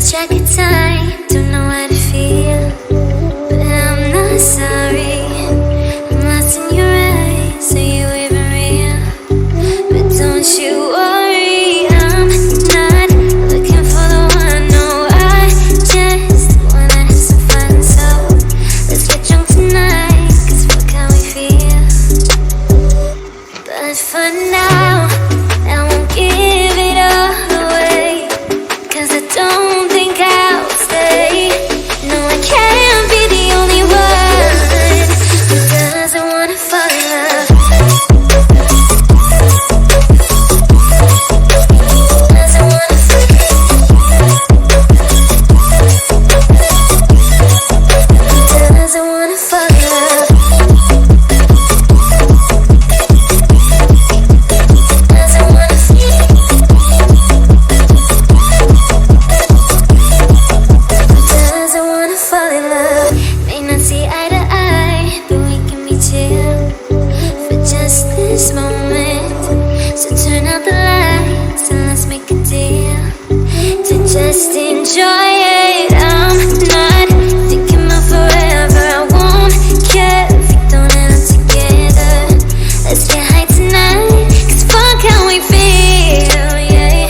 lost track of time, don't know how to feel, but I'm not sorry. I'm lost in your eyes, are you even real? But don't you worry, I'm not looking for the one. No, I just wanna have some fun. So let's get drunk tonight, cause fuck how we feel. But for now, I won't give it all away, cause I don't think I'll stay. No, I can't be the only one, because I wanna fall in love. Because I wanna fall in love. Because I wanna fall in love. Because I wanna fall in love. Because I wanna fall in love. May not see eye to eye, but we can be chill for just this moment. So turn out the lights and let's make a deal to just enjoy it. I'm not thinking about forever. I won't care if we don't end up together. Let's get high tonight, cause fuck how we feel, yeah.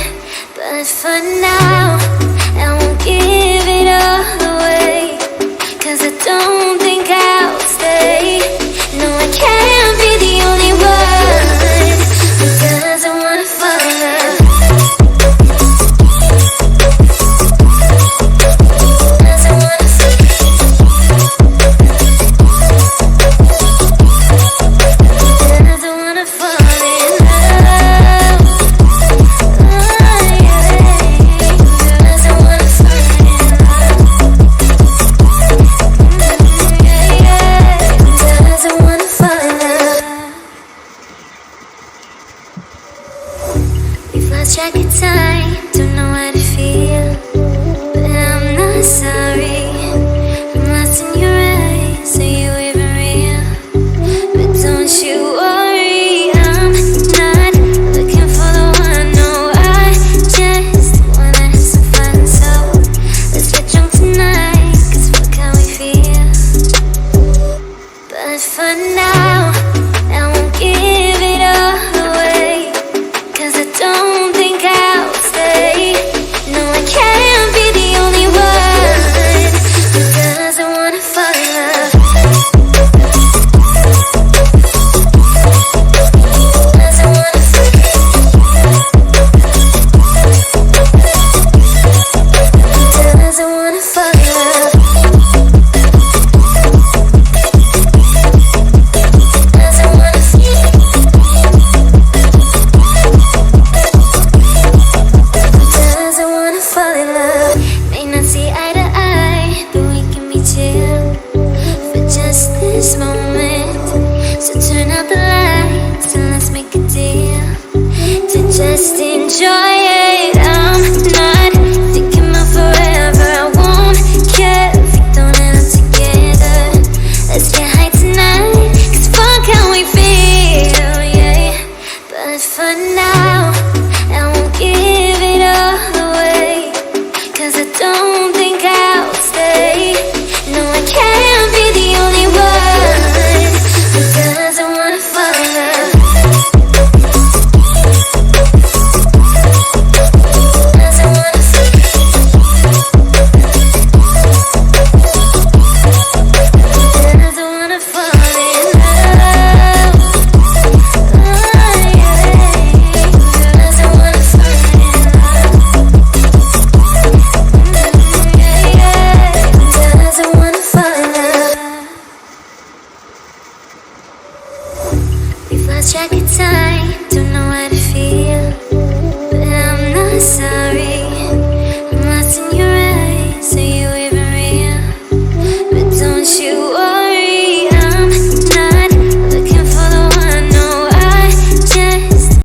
But for now, I won't give it all away, cause I don't think I'll stay. No, I can't be the only one, because I wanna fall in love. Because I wanna fall in love. Because I wanna fall in love. Oh, yeah. Because I wanna fall in love. Because I wanna fall in love. We've lost track of time, don't know how to feel, but I'm not sorry. I'm lost in your eyes, are you even real? But don't you worry, I'm not looking for the one. No, I just wanna have some fun. So let's get drunk tonight, cause fuck how we feel. But for now, I won't give it all away, cause I don't think I'll stay. No, I can't be the only one, because I wanna fall in love. Because I wanna fall in love. Because I wanna fall in love. Because I wanna fall in love. Because I wanna fall in love. May not see eye to eye, but we can be chill for just this moment. So turn out the lights and let's make a deal to just enjoy